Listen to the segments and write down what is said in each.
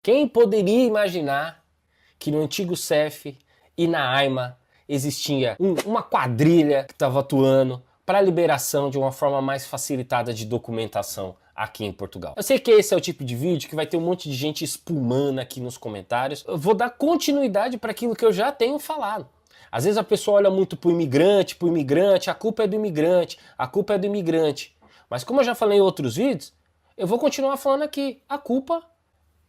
Quem poderia imaginar que no antigo CEF e na AIMA existia uma quadrilha que estava atuando para a liberação de uma forma mais facilitada de documentação aqui em Portugal? Eu sei que esse é o tipo de vídeo que vai ter um monte de gente espumando aqui nos comentários. Eu vou dar continuidade para aquilo que eu já tenho falado. Às vezes a pessoa olha muito pro imigrante, a culpa é do imigrante, a culpa é do imigrante. Mas como eu já falei em outros vídeos, eu vou continuar falando aqui, a culpa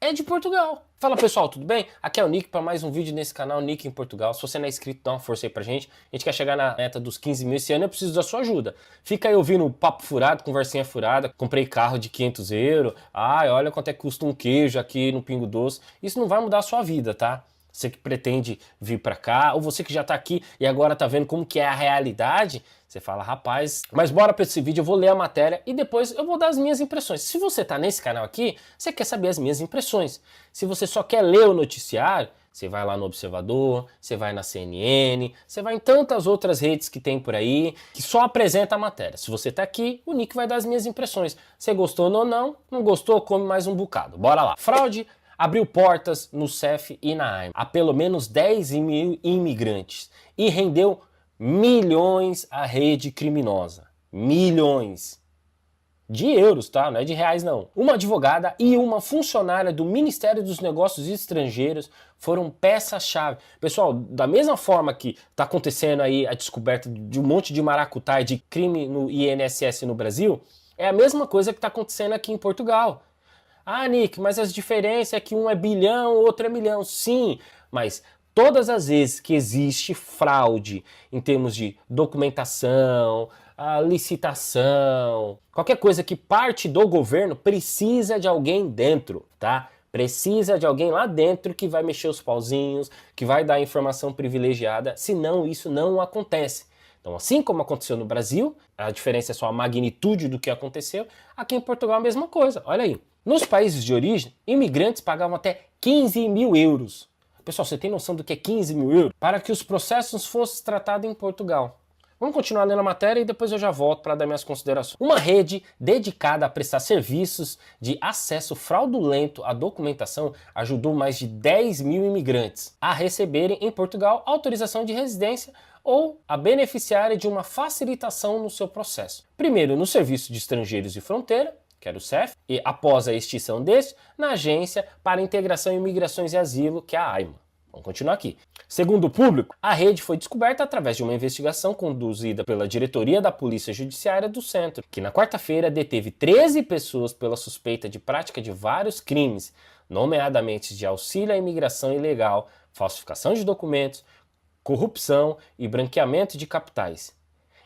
é de Portugal. Fala pessoal, tudo bem? Aqui é o Nick para mais um vídeo nesse canal Nick em Portugal. Se você não é inscrito, dá uma força aí pra gente. A gente quer chegar na meta dos 15 mil esse ano, eu preciso da sua ajuda. Fica aí ouvindo papo furado, conversinha furada. Comprei carro de 500 euros. Ai, olha quanto é que custa um queijo aqui no Pingo Doce. Isso não vai mudar a sua vida, tá? Você que pretende vir pra cá, ou você que já tá aqui e agora tá vendo como que é a realidade, você fala, rapaz, mas bora pra esse vídeo, eu vou ler a matéria e depois eu vou dar as minhas impressões. Se você tá nesse canal aqui, você quer saber as minhas impressões. Se você só quer ler o noticiário, você vai lá no Observador, você vai na CNN, você vai em tantas outras redes que tem por aí, que só apresenta a matéria. Se você tá aqui, o Nick vai dar as minhas impressões. Você gostou ou não, não gostou, come mais um bocado. Bora lá. Fraude abriu portas no CEF e na AIMA a pelo menos 10 mil imigrantes e rendeu milhões à rede criminosa. Milhões de euros, tá? Não é de reais não. Uma advogada e uma funcionária do Ministério dos Negócios Estrangeiros foram peça-chave. Pessoal, da mesma forma que está acontecendo aí a descoberta de um monte de maracutaia de crime no INSS no Brasil, é a mesma coisa que está acontecendo aqui em Portugal. Ah, Nick, mas as diferenças é que um é bilhão, o outro é milhão. Sim, mas todas as vezes que existe fraude em termos de documentação, a licitação, qualquer coisa que parte do governo, precisa de alguém dentro, tá? Precisa de alguém lá dentro que vai mexer os pauzinhos, que vai dar informação privilegiada, senão isso não acontece. Então, assim como aconteceu no Brasil, a diferença é só a magnitude do que aconteceu, aqui em Portugal a mesma coisa, olha aí. Nos países de origem, imigrantes pagavam até 15 mil euros. Pessoal, você tem noção do que é 15 mil euros? Para que os processos fossem tratados em Portugal. Vamos continuar lendo a matéria e depois eu já volto para dar minhas considerações. Uma rede dedicada a prestar serviços de acesso fraudulento à documentação ajudou mais de 10 mil imigrantes a receberem em Portugal autorização de residência ou a beneficiarem de uma facilitação no seu processo. Primeiro no Serviço de Estrangeiros e Fronteira, que era o CEF, e após a extinção deste, na Agência para Integração, Imigrações e Asilo, que é a AIMA. Vamos continuar aqui. Segundo o público, a rede foi descoberta através de uma investigação conduzida pela Diretoria da Polícia Judiciária do Centro, que na quarta-feira deteve 13 pessoas pela suspeita de prática de vários crimes, nomeadamente de auxílio à imigração ilegal, falsificação de documentos, corrupção e branqueamento de capitais.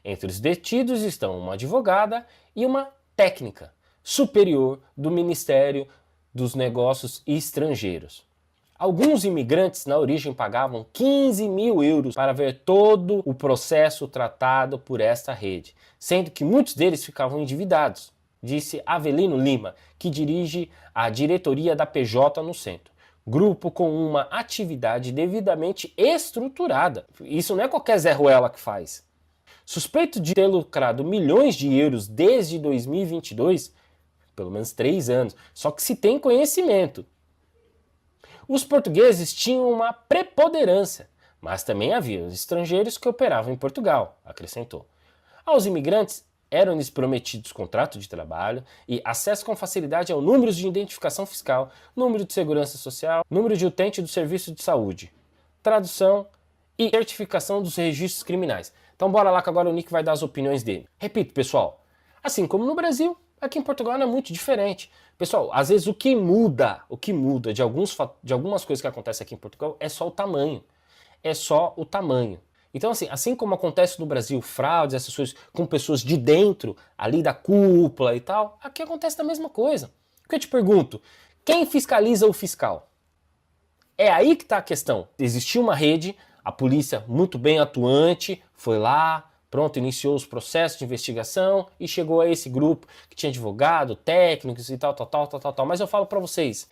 Entre os detidos estão uma advogada e uma técnica superior do Ministério dos Negócios Estrangeiros. Alguns imigrantes na origem pagavam 15 mil euros para ver todo o processo tratado por esta rede, sendo que muitos deles ficavam endividados, disse Avelino Lima, que dirige a diretoria da PJ no centro. Grupo com uma atividade devidamente estruturada. Isso não é qualquer Zé Ruela que faz. Suspeito de ter lucrado milhões de euros desde 2022, pelo menos 3 anos, só que se tem conhecimento. Os portugueses tinham uma preponderância, mas também havia os estrangeiros que operavam em Portugal, acrescentou. Aos imigrantes eram-lhes prometidos contrato de trabalho e acesso com facilidade ao número de identificação fiscal, número de segurança social, número de utente do serviço de saúde, tradução e certificação dos registros criminais. Então bora lá que agora o Nick vai dar as opiniões dele. Repito, pessoal, assim como no Brasil, aqui em Portugal não é muito diferente. Pessoal, às vezes o que muda de algumas coisas que acontecem aqui em Portugal é só o tamanho. É só o tamanho. Então assim como acontece no Brasil, fraudes, essas coisas com pessoas de dentro, ali da cúpula e tal, aqui acontece a mesma coisa. O que eu te pergunto, quem fiscaliza o fiscal? É aí que está a questão. Existiu uma rede, a polícia muito bem atuante, foi lá, pronto, iniciou os processos de investigação e chegou a esse grupo que tinha advogado, técnicos e tal. Mas eu falo para vocês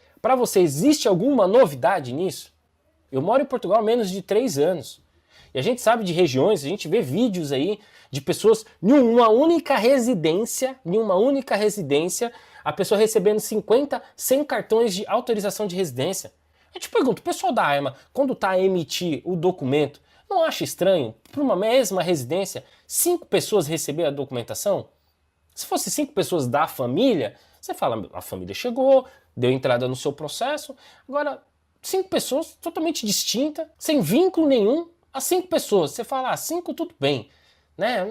existe alguma novidade nisso? Eu moro em Portugal há menos de 3 anos. E a gente sabe de regiões, a gente vê vídeos aí de pessoas em uma única residência, a pessoa recebendo 50, 100 cartões de autorização de residência. Eu te pergunto, o pessoal da AIMA, quando tá a emitir o documento, não acha estranho, para uma mesma residência, 5 pessoas receber a documentação? Se fosse 5 pessoas da família, você fala, a família chegou, deu entrada no seu processo, agora 5 pessoas totalmente distintas, sem vínculo nenhum, as 5 pessoas, você fala, 5 tudo bem, né?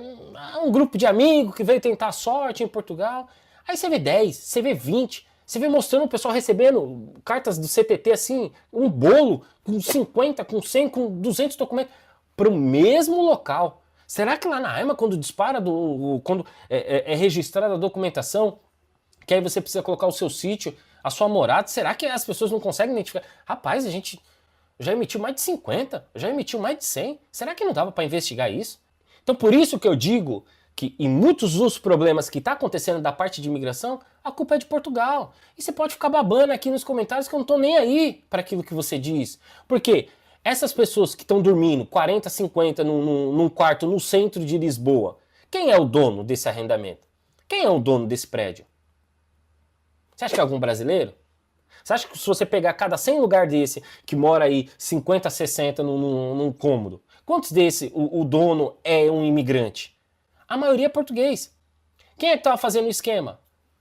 Um grupo de amigos que veio tentar a sorte em Portugal, aí você vê 10, você vê 20, você vê mostrando o pessoal recebendo cartas do CTT assim, um bolo com 50, com 100, com 200 documentos para o mesmo local. Será que lá na AIMA, quando dispara, quando é registrada a documentação, que aí você precisa colocar o seu sítio, a sua morada, será que as pessoas não conseguem identificar? Rapaz, a gente já emitiu mais de 50, já emitiu mais de 100, será que não dava para investigar isso? Então por isso que eu digo que em muitos dos problemas que está acontecendo da parte de imigração, a culpa é de Portugal. E você pode ficar babando aqui nos comentários que eu não estou nem aí para aquilo que você diz. Porque essas pessoas que estão dormindo 40, 50 num quarto no centro de Lisboa, quem é o dono desse arrendamento? Quem é o dono desse prédio? Você acha que é algum brasileiro? Você acha que se você pegar cada 100 lugar desse, que mora aí 50, 60 num cômodo, quantos desse o dono é um imigrante? A maioria é português. Quem é que estava fazendo o esquema?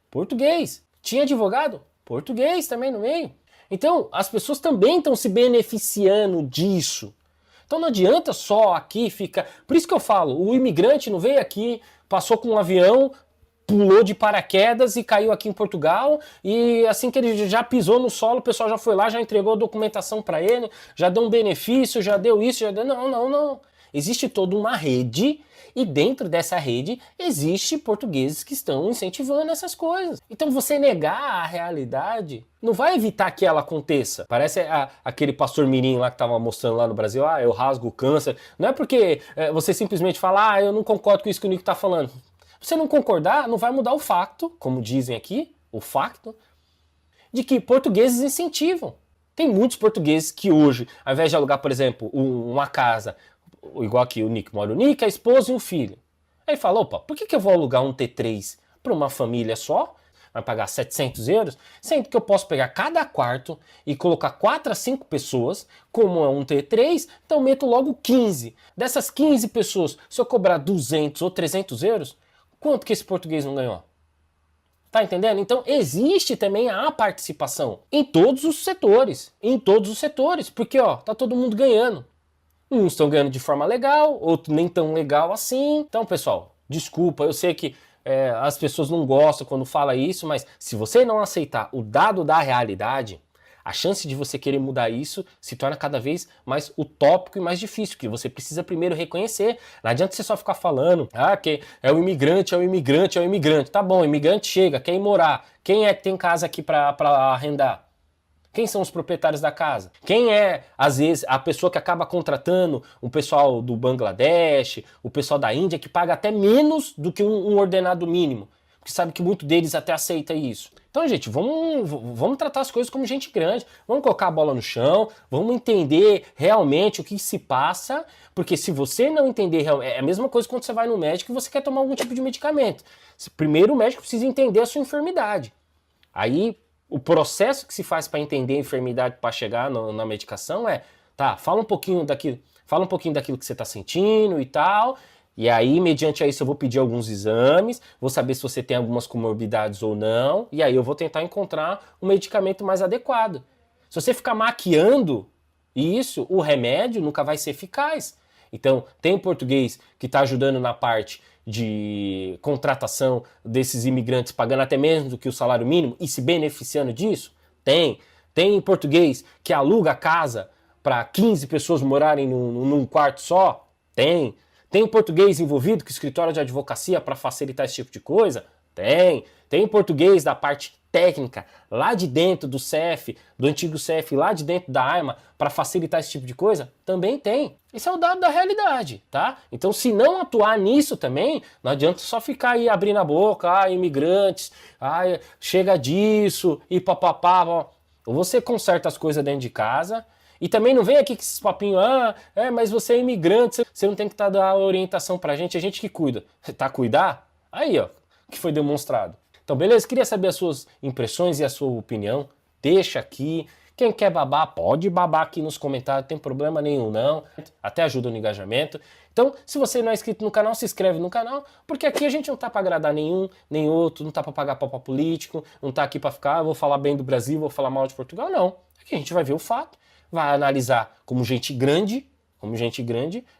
Português. Tinha advogado? Português também no meio. Então, as pessoas também estão se beneficiando disso. Então não adianta só aqui ficar... Por isso que eu falo, o imigrante não veio aqui, passou com um avião, pulou de paraquedas e caiu aqui em Portugal, e assim que ele já pisou no solo, o pessoal já foi lá, já entregou a documentação para ele, já deu um benefício, já deu isso, já deu... Não. Existe toda uma rede, e dentro dessa rede existe portugueses que estão incentivando essas coisas. Então você negar a realidade não vai evitar que ela aconteça. Parece aquele pastor mirim lá que estava mostrando lá no Brasil, eu rasgo o câncer. Não é porque você simplesmente fala, eu não concordo com isso que o Nico está falando. Você não concordar, não vai mudar o facto, como dizem aqui, o facto, de que portugueses incentivam. Tem muitos portugueses que hoje, ao invés de alugar, por exemplo, uma casa, igual aqui o Nick mora, o Nick, a esposa e um filho. Aí fala, opa, por que eu vou alugar um T3 para uma família só? Vai pagar 700 euros? Sendo que eu posso pegar cada quarto e colocar 4 a 5 pessoas, como é um T3, então eu meto logo 15. Dessas 15 pessoas, se eu cobrar 200 ou 300 euros, quanto que esse português não ganhou? Tá entendendo? Então existe também a participação em todos os setores. Porque tá todo mundo ganhando. Uns estão ganhando de forma legal, outros nem tão legal assim. Então, pessoal, desculpa, eu sei que as pessoas não gostam quando fala isso, mas se você não aceitar o dado da realidade, a chance de você querer mudar isso se torna cada vez mais utópico e mais difícil, porque você precisa primeiro reconhecer. Não adianta você só ficar falando, que é o imigrante. Tá bom, o imigrante chega, quer ir morar. Quem é que tem casa aqui para arrendar? Quem são os proprietários da casa? Quem é, às vezes, a pessoa que acaba contratando o pessoal do Bangladesh, o pessoal da Índia, que paga até menos do que um ordenado mínimo? Porque sabe que muito deles até aceita isso. Então, gente, vamos tratar as coisas como gente grande, vamos colocar a bola no chão, vamos entender realmente o que se passa, porque se você não entender, é a mesma coisa quando você vai no médico e você quer tomar algum tipo de medicamento. Primeiro o médico precisa entender a sua enfermidade. Aí, o processo que se faz para entender a enfermidade para chegar na medicação fala um pouquinho daquilo que você está sentindo e tal, e aí, mediante isso, eu vou pedir alguns exames, vou saber se você tem algumas comorbidades ou não, e aí eu vou tentar encontrar um medicamento mais adequado. Se você ficar maquiando isso, o remédio nunca vai ser eficaz. Então, tem português que está ajudando na parte de contratação desses imigrantes, pagando até menos do que o salário mínimo e se beneficiando disso? Tem. Tem português que aluga a casa para 15 pessoas morarem num quarto só? Tem. Tem português envolvido com escritório de advocacia para facilitar esse tipo de coisa? Tem. Tem português da parte técnica lá de dentro do CEF, do antigo CEF, lá de dentro da AIMA, para facilitar esse tipo de coisa? Também tem. Esse é o dado da realidade, tá? Então, se não atuar nisso também, não adianta só ficar aí abrindo a boca, imigrantes, chega disso, e papapá. Ou você conserta as coisas dentro de casa. E também não vem aqui com esses papinhos, mas você é imigrante, você não tem que dar orientação pra gente, a gente que cuida. Tá a cuidar? Aí, ó, que foi demonstrado. Então, beleza? Queria saber as suas impressões e a sua opinião. Deixa aqui. Quem quer babar, pode babar aqui nos comentários, não tem problema nenhum não. Até ajuda no engajamento. Então, se você não é inscrito no canal, se inscreve no canal, porque aqui a gente não tá pra agradar nenhum, nem outro, não tá pra pagar pau pra político, não tá aqui pra ficar, vou falar bem do Brasil, vou falar mal de Portugal, não. Aqui a gente vai ver o fato, vai analisar como gente grande,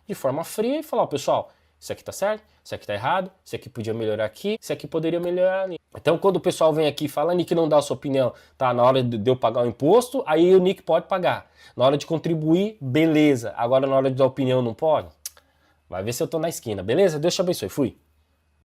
de forma fria e falar, ó, pessoal, isso aqui tá certo, isso aqui tá errado, isso aqui podia melhorar aqui, isso aqui poderia melhorar ali. Então quando o pessoal vem aqui e fala, Nick não dá a sua opinião, tá, na hora de eu pagar o imposto, aí o Nick pode pagar. Na hora de contribuir, beleza. Agora na hora de dar opinião não pode? Vai ver se eu tô na esquina, beleza? Deus te abençoe, fui.